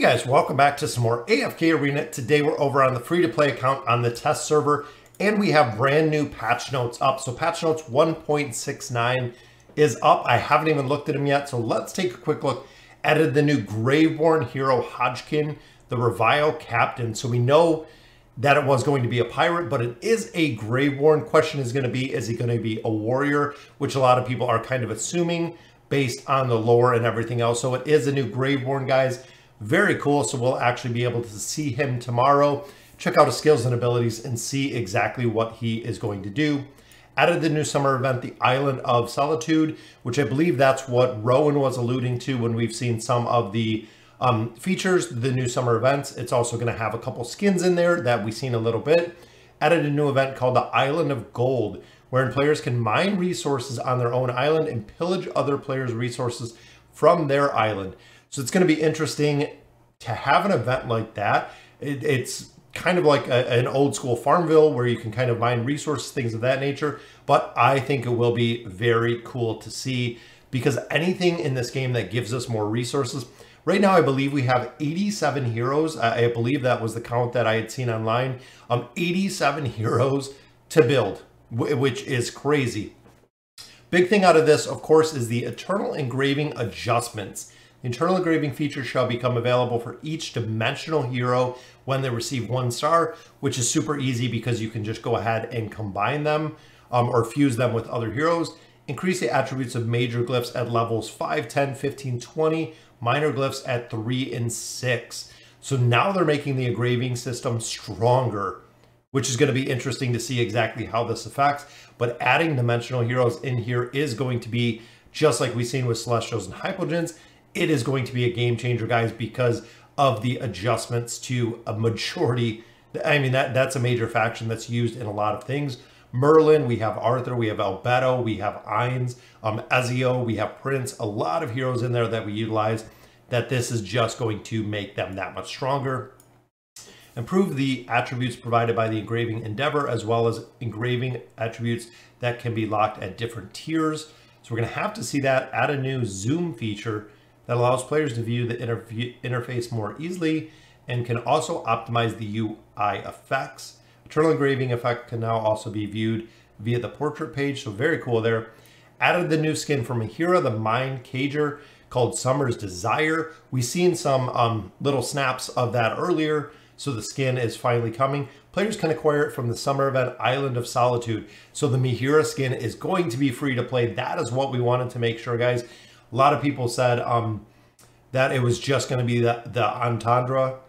Guys, welcome back to some more AFK Arena. Today we're over on the free-to-play account on the test server, and we have brand new patch notes up. So patch notes 1.69 is up. I haven't even looked at them yet, so let's take a quick look. Added the new Graveborn hero Hodgkin, the Revile Captain. So we know that it was going to be a pirate, but it is a Graveborn. Question is going to be, is he going to be a warrior? Which a lot of people are kind of assuming based on the lore and everything else. So it is a new Graveborn, guys. Very cool. So we'll actually be able to see him tomorrow, check out his skills and abilities, and see exactly what he is going to do. Added the new summer event, the Island of Solitude, which I believe that's what Rowan was alluding to when we've seen some of the features, the new summer events. It's also going to have a couple skins in there that we've seen a little bit. Added a new event called the Island of Gold, wherein players can mine resources on their own island and pillage other players' resources from their island. So it's going to be interesting to have an event like that. It's kind of like an old school Farmville where you can kind of mine resources, things of that nature. But I think it will be very cool to see, because anything in this game that gives us more resources. Right now, I believe we have 87 heroes. I believe that was the count that I had seen online. 87 heroes to build, which is crazy. Big thing out of this, of course, is the Eternal Engraving adjustments. The Internal Engraving feature shall become available for each dimensional hero when they receive 1 star, which is super easy because you can just go ahead and combine them or fuse them with other heroes. Increase the attributes of major glyphs at levels 5, 10, 15, 20, minor glyphs at 3 and 6. So now they're making the engraving system stronger, which is going to be interesting to see exactly how this affects. But adding dimensional heroes in here is going to be, just like we've seen with Celestials and Hypogeans, it is going to be a game changer, guys, because of the adjustments to a majority. I mean, that's a major faction that's used in a lot of things. Merlin, we have Arthur, we have Albedo, we have Ainz, Ezio, we have Prince, a lot of heroes in there that we utilize, that this is just going to make them that much stronger. Improve the attributes provided by the Engraving Endeavor, as well as engraving attributes that can be locked at different tiers. So we're going to have to see that. Add a new zoom feature that allows players to view the interface more easily and can also optimize the UI effects. Eternal Engraving effect can now also be viewed via the portrait page, so very cool there. Added the new skin from Mahira, the Mind Cager, called Summer's Desire. We've seen some little snaps of that earlier, so the skin is finally coming. Players can acquire it from the summer event Island of Solitude. So the Mahira skin is going to be free to play. That is what we wanted to make sure, guys. A lot of people said that it was just going to be the Entendre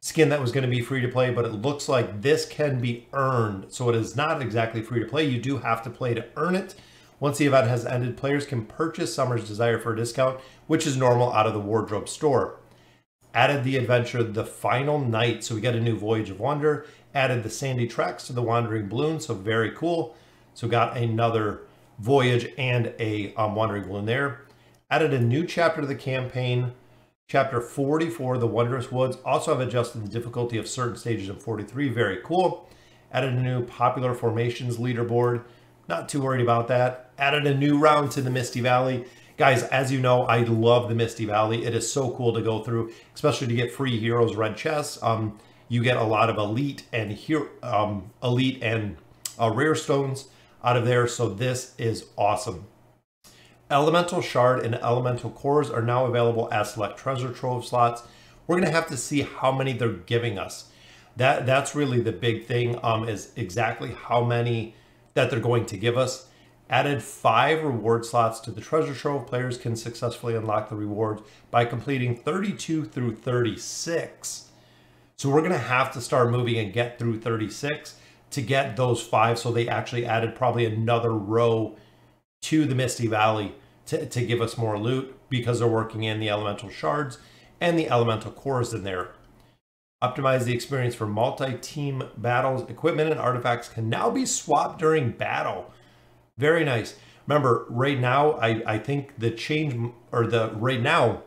skin that was going to be free to play, but it looks like this can be earned. So it is not exactly free to play. You do have to play to earn it. Once the event has ended, players can purchase Summer's Desire for a discount, which is normal out of the wardrobe store. Added the adventure The Final Night. So we got a new Voyage of Wonder. Added the Sandy Tracks to the Wandering Balloon. So very cool. So got another voyage and a Wandering Balloon there. Added a new chapter to the campaign, chapter 44, The Wondrous Woods. Also have adjusted the difficulty of certain stages in 43. Very cool. Added a new popular formations leaderboard. Not too worried about that. Added a new round to the Misty Valley. Guys, as you know, I love the Misty Valley. It is so cool to go through, especially to get free heroes red chests. You get a lot of elite and rare stones out of there. So this is awesome. Elemental Shard and Elemental Cores are now available as select treasure trove slots. We're going to have to see how many they're giving us. That's really the big thing, is exactly how many that they're going to give us. Added 5 reward slots to the treasure trove. Players can successfully unlock the rewards by completing 32 through 36. So we're going to have to start moving and get through 36 to get those 5. So they actually added probably another row to the Misty Valley to give us more loot, because they're working in the elemental shards and the elemental cores in there. Optimize the experience for multi-team battles. Equipment and artifacts can now be swapped during battle. Very nice. Remember, right now, I think the change, or right now,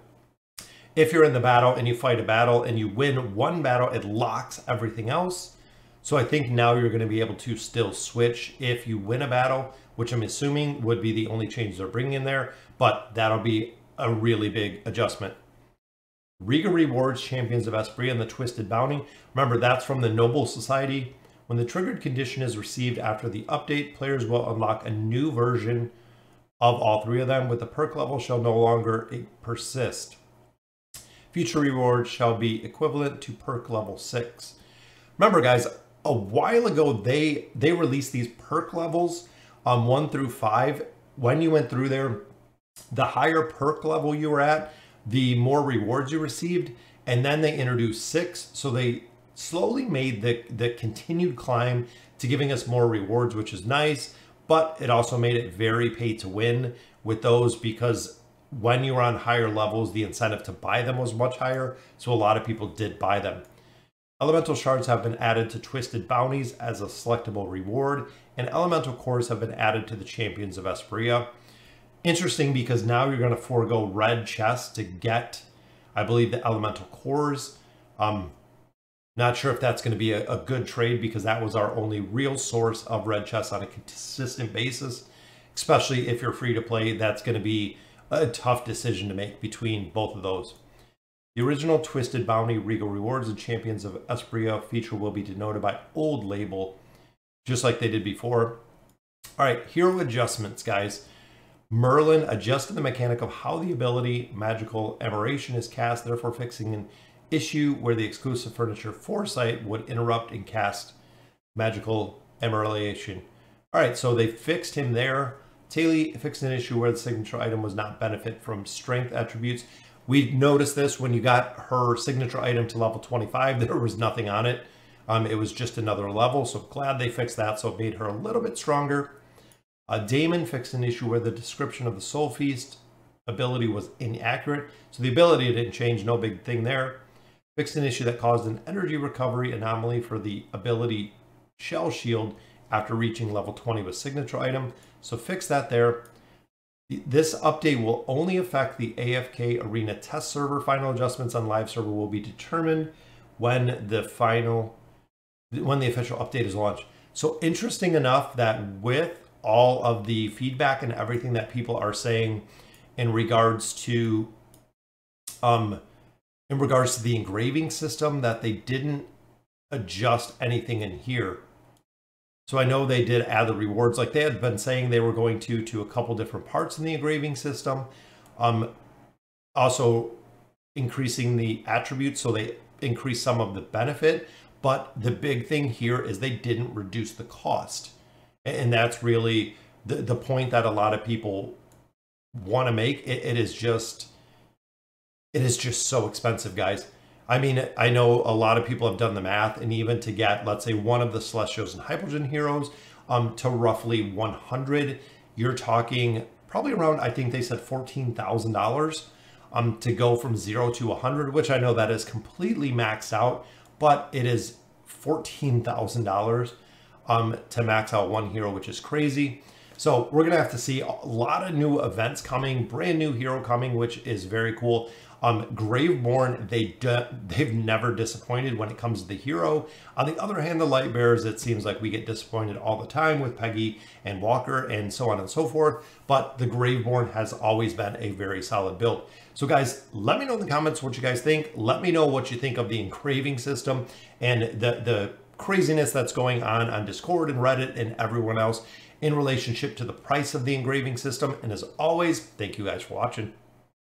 if you're in the battle and you fight a battle and you win one battle, it locks everything else. So I think now you're going to be able to still switch if you win a battle, which I'm assuming would be the only change they're bringing in there, but that'll be a really big adjustment. Riga Rewards, Champions of Espria, and the Twisted Bounty. Remember, that's from the Noble Society. When the triggered condition is received after the update, players will unlock a new version of all three of them, with the perk level shall no longer persist. Future rewards shall be equivalent to perk level 6. Remember, guys, a while ago, they released these perk levels 1 through 5. When you went through there, the higher perk level you were at, the more rewards you received, and then they introduced 6. So they slowly made the continued climb to giving us more rewards, which is nice, but it also made it very pay to win with those, because when you were on higher levels, the incentive to buy them was much higher, so a lot of people did buy them. Elemental Shards have been added to Twisted Bounties as a selectable reward, and Elemental Cores have been added to the Champions of Espria. Interesting, because now you're going to forego red chests to get, I believe, the Elemental Cores. Not sure if that's going to be a good trade, because that was our only real source of red chests on a consistent basis. Especially if you're free to play, that's going to be a tough decision to make between both of those. The original Twisted Bounty, Regal Rewards, and Champions of Espria feature will be denoted by old label, just like they did before. All right, hero adjustments, guys. Merlin adjusted the mechanic of how the ability Magical Emeration is cast, therefore fixing an issue where the exclusive furniture Foresight would interrupt and cast Magical Emeration. All right, so they fixed him there. Taylor fixed an issue where the signature item was not benefit from strength attributes. We noticed this when you got her signature item to level 25, there was nothing on it. It was just another level, so glad they fixed that, so it made her a little bit stronger. Damon fixed an issue where the description of the Soul Feast ability was inaccurate. So the ability didn't change, no big thing there. Fixed an issue that caused an energy recovery anomaly for the ability Shell Shield after reaching level 20 with signature item. So fix that there. This update will only affect the AFK Arena test server. Final adjustments on live server will be determined when the official update is launched. So interesting enough that with all of the feedback and everything that people are saying in regards to the engraving system, that they didn't adjust anything in here. So I know they did add the rewards, like they had been saying they were going to a couple different parts in the engraving system. Also increasing the attributes, so they increased some of the benefit. But the big thing here is they didn't reduce the cost. And that's really the point that a lot of people want to make. It is just so expensive, guys. I mean, I know a lot of people have done the math, and even to get, let's say, one of the Celestials and Hypogen heroes to roughly 100, you're talking probably around, I think they said $14,000 to go from 0 to 100, which I know that is completely maxed out, but it is $14,000 to max out one hero, which is crazy. So we're gonna have to see a lot of new events coming, brand new hero coming, which is very cool. Graveborn, they've never disappointed when it comes to the hero. On the other hand, the Light Bearers, it seems like we get disappointed all the time with Peggy and Walker and so on and so forth. But the Graveborn has always been a very solid build. So guys, let me know in the comments what you guys think. Let me know what you think of the engraving system and the craziness that's going on Discord and Reddit and everyone else in relationship to the price of the engraving system. And as always, thank you guys for watching.